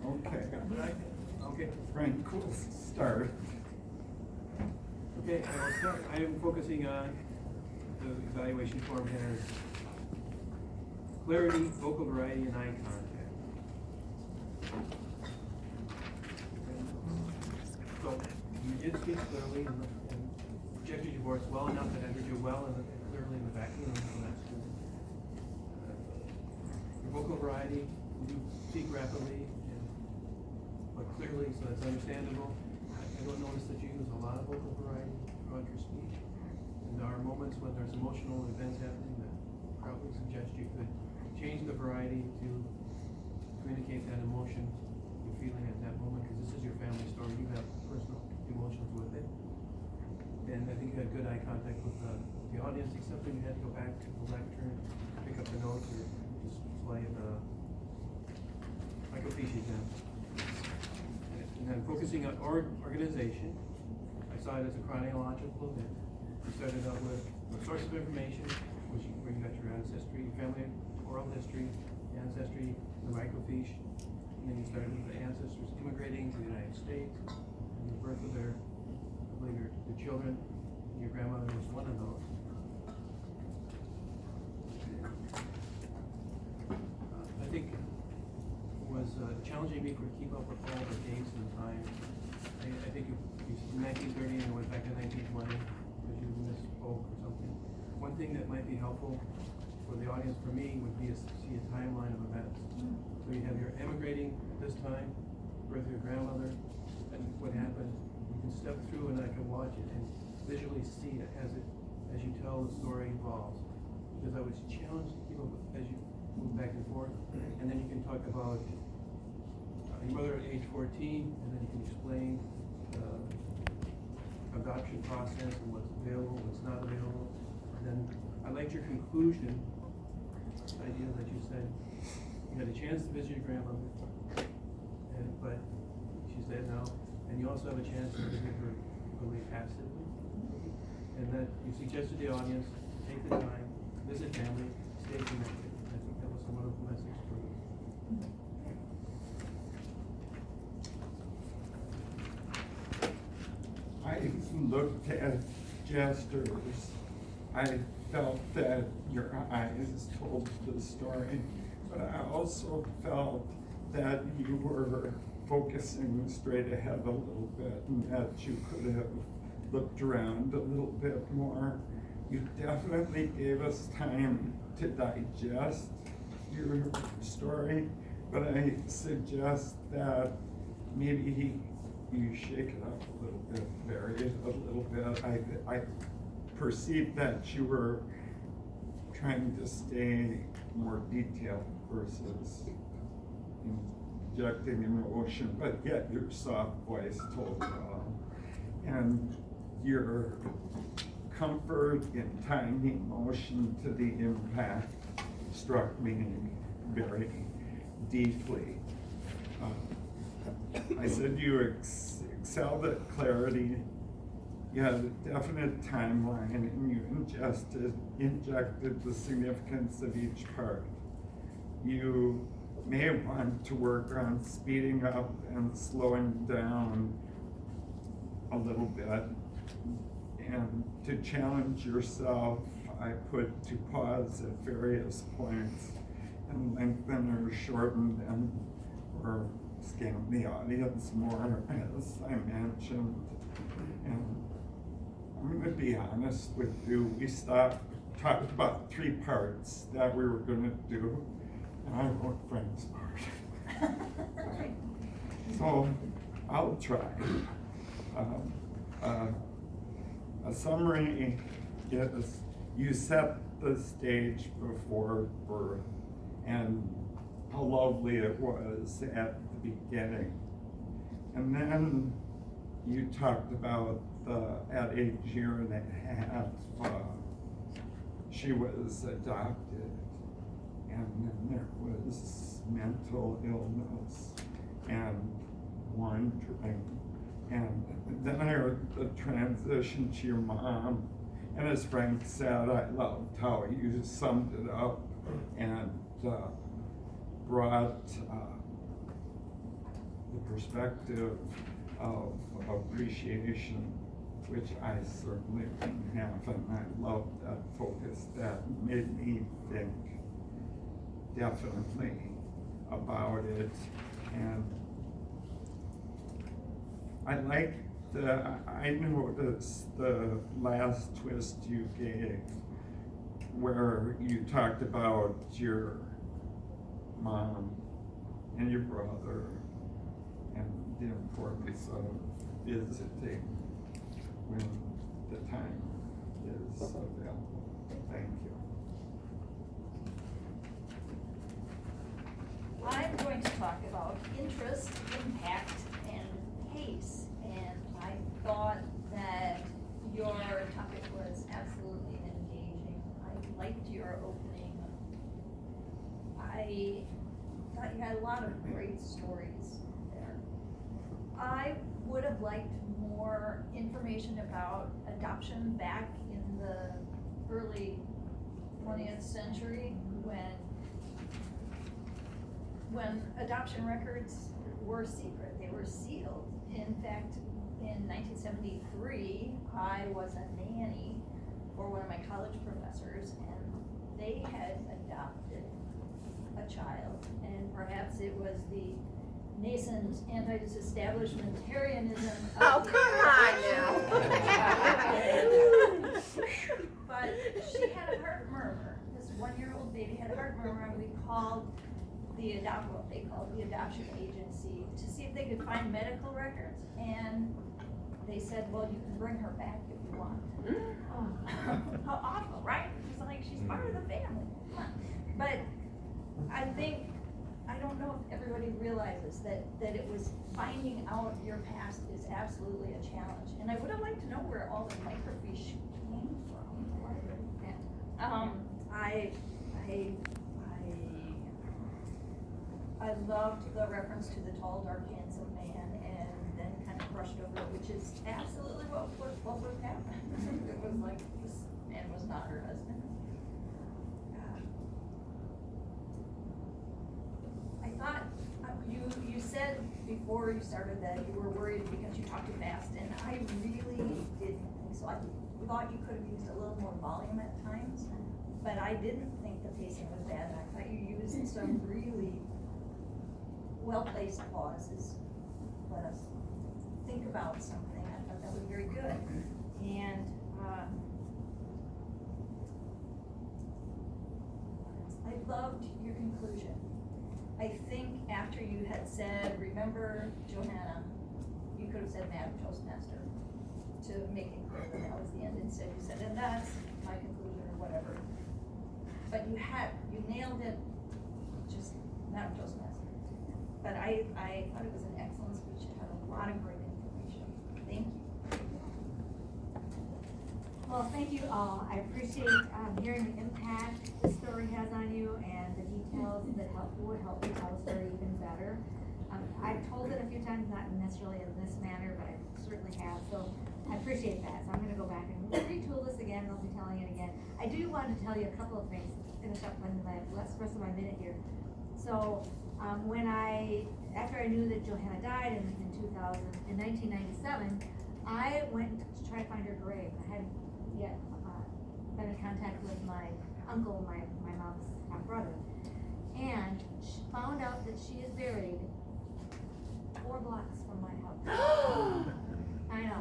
Okay. Right? Okay. Frank, we'll start. Okay, I will start. I am focusing on the evaluation form has clarity, vocal variety, and eye contact. So you did speak clearly and projected your voice well enough that I heard you well and clearly in the back of the room, so that's good. Your vocal variety, you speak rapidly but clearly, so that's understandable. I don't notice that you use a lot of vocal variety throughout your speech. And there are moments when there's emotional events happening that probably suggest you could change the variety to communicate that emotion you're feeling at that moment, because this is your family story. You have personal emotions with it. And I think you had good eye contact with the audience, except when you had to go back to the lectern, pick up the notes, or just play the microfiche exam. And then focusing on organization, I saw it as a chronological event. You started out with the source of information, where you got your ancestry, family oral history, ancestry, the microfiche, and then you started with the ancestors immigrating to the United States, and the birth of their, I believe your children, and your grandmother was one of those. I think it was challenging me to keep up with all the dates and times. I think you in 1930 and went back to 1920 because you misspoke or something. One thing that might be helpful for the audience, for me, would be to see a timeline of events. So you have your emigrating at this time, birth of your grandmother, and what happened. You can step through and I can watch it and visually see it as you tell the story evolves. Because I was challenged to keep up with as you move back and forth. And then you can talk about your mother at age 14, and then you can explain the adoption process and what's available, what's not available. And then I liked your conclusion, the idea that you said you had a chance to visit your grandmother, but she's dead now, and you also have a chance to visit her really passively. And that you suggested to the audience, take the time, visit family, stay connected. I think that was a wonderful message for you. I looked at gestures. I felt that your eyes told the story, but I also felt that you were focusing straight ahead a little bit and that you could have looked around a little bit more. You definitely gave us time to digest your story, but I suggest that maybe you shake it up a little bit, vary it a little bit. I perceived that you were trying to stay more detailed versus injecting emotion, but yet your soft voice told it all. And your comfort in tying emotion to the impact struck me very deeply. I said you excelled at clarity. You had a definite timeline, and you injected the significance of each part. You may want to work on speeding up and slowing down a little bit. And to challenge yourself, I put to pause at various points and lengthen or shorten them or scan the audience more, as I mentioned. And I'm going to be honest with you, we talked about 3 parts that we were going to do, and I wrote Frank's part. So I'll try. A summary is you set the stage before birth and how lovely it was at the beginning. And then you talked about at age year and a half, she was adopted, and then there was mental illness and wandering. And then I heard the transition to your mom, and as Frank said, I loved how you summed it up and brought the perspective of appreciation, which I certainly didn't have, and I love that focus. That made me think definitely about it, and I noticed the last twist you gave, where you talked about your mom and your brother and the importance of visiting when the time is available. Thank you. I'm going to talk about interest, impact, and pace. And I thought that your topic was absolutely engaging. I liked your opening. I thought you had a lot of great stories there. I would have liked more information about adoption back in the early 20th century when adoption records were secret. They were sealed. In fact, in 1973, I was a nanny for one of my college professors, and they had adopted a child, and perhaps it was the nascent anti-disestablishmentarianism of Oh, the come on now. But she had a heart murmur. This 1-year-old baby had a heart murmur, and we called what they called the adoption agency to see if they could find medical records, and they said, well, you can bring her back if you want. How awful, right? It's like she's part of the family. Come on. But I don't know if everybody realizes that it was finding out your past is absolutely a challenge. And I would have liked to know where all the microfiche came from. I loved the reference to the tall, dark, handsome man, and then kind of brushed over it, which is absolutely what would have happened. It was like this man was not her husband. I thought you said before you started that you were worried because you talked too fast, and I really didn't think so. I thought you could have used a little more volume at times, but I didn't think the pacing was bad. And I thought you used some really well-placed pauses. Let us think about something. I thought that was very good. And I loved your conclusion. I think after you had said, remember Johanna, you could have said Madam Toastmaster to make it clear that that was the end. Instead you said, and that's my conclusion or whatever. But you nailed it, just Madam Toastmaster. But I thought it was an excellent speech. It had a lot of great information. Thank you. Well, thank you all. I appreciate hearing the impact the story has on you and the details that would help you tell the story even better. I've told it a few times, not necessarily in this manner, but I certainly have. So I appreciate that. So I'm going to go back and retool this again. I'll be telling it again. I do want to tell you a couple of things to finish up on the rest of my minute here. So after I knew that Johanna died in 1997, I went to try to find her grave. I hadn't yet been in contact with my uncle, my mom's half-brother, and found out that she is buried 4 blocks from my house. I know.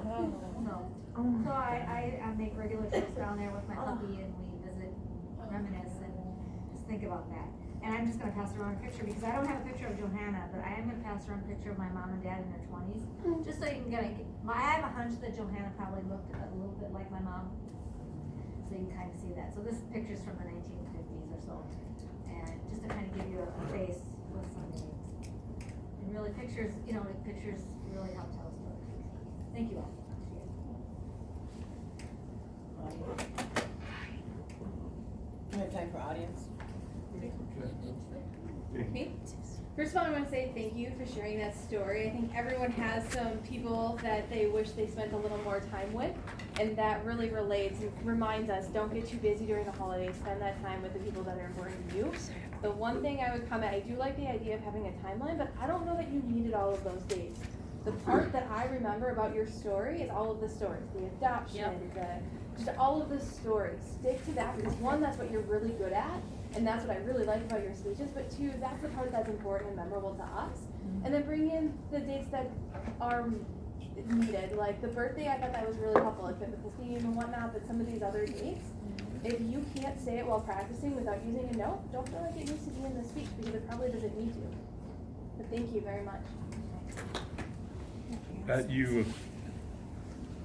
So I make regular trips down there with my puppy, and we visit, reminisce, and just think about that. And I'm just gonna pass around a picture, because I don't have a picture of Johanna, but I am gonna pass around a picture of my mom and dad in their 20s, just so you can get I have a hunch that Johanna probably looked a little bit like my mom, so you can kind of see that. So this picture's from the 1950s or so, and just to kind of give you a face with some names. And really pictures really help tell a story. Thank you all. We have time for audience. Me? First of all, I want to say thank you for sharing that story. I think everyone has some people that they wish they spent a little more time with, and that really relates and reminds us, don't get too busy during the holidays. Spend that time with the people that are important to you. The one thing I would comment, I do like the idea of having a timeline, but I don't know that you needed all of those dates. The part that I remember about your story is all of the stories, the adoption, just all of the stories. Stick to that because one, that's what you're really good at, and that's what I really like about your speeches, but two, that's the part that's important and memorable to us. And then bring in the dates that are needed, like the birthday, I thought that was really helpful, like fit with the theme and whatnot, but some of these other dates, if you can't say it while practicing without using a note, don't feel like it needs to be in the speech because it probably doesn't need to. But thank you very much. Pat, you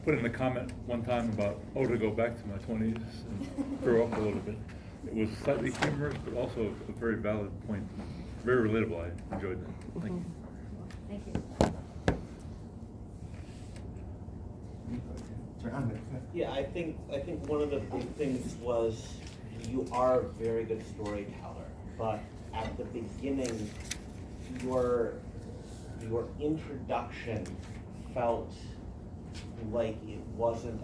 put in a comment one time about, to go back to my 20s and grow up a little bit. It was slightly humorous, but also a very valid point. Very relatable. I enjoyed that. Thank you. Thank you. Jonathan? Yeah, I think one of the big things was you are a very good storyteller, but at the beginning, your introduction felt like it wasn't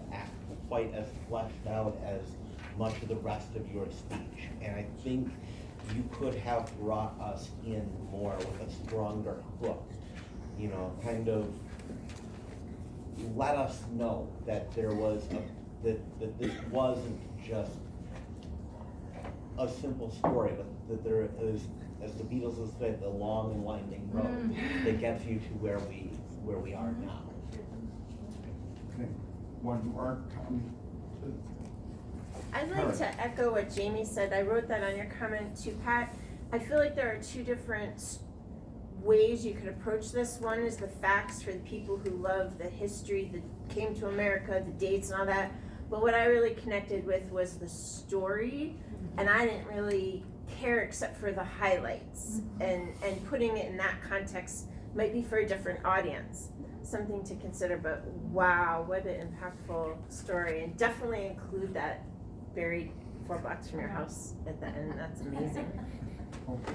quite as fleshed out as much of the rest of your speech, and I think you could have brought us in more with a stronger hook, you know, kind of let us know that there was that this wasn't just a simple story, but that there is, as the Beatles would say, the long and winding road that gets you to where we are now. Okay, one more comment. I'd like to echo what Jamie said. I wrote that on your comment too, Pat. I feel like there are two different ways you could approach this. One is the facts for the people who love the history that came to America, the dates and all that. But what I really connected with was the story, and I didn't really care except for the highlights. And putting it in that context might be for a different audience. Something to consider, but wow, what an impactful story. And definitely include that buried $4 from your house at the end. That's amazing. Okay,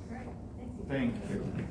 Great, thank you. thank you.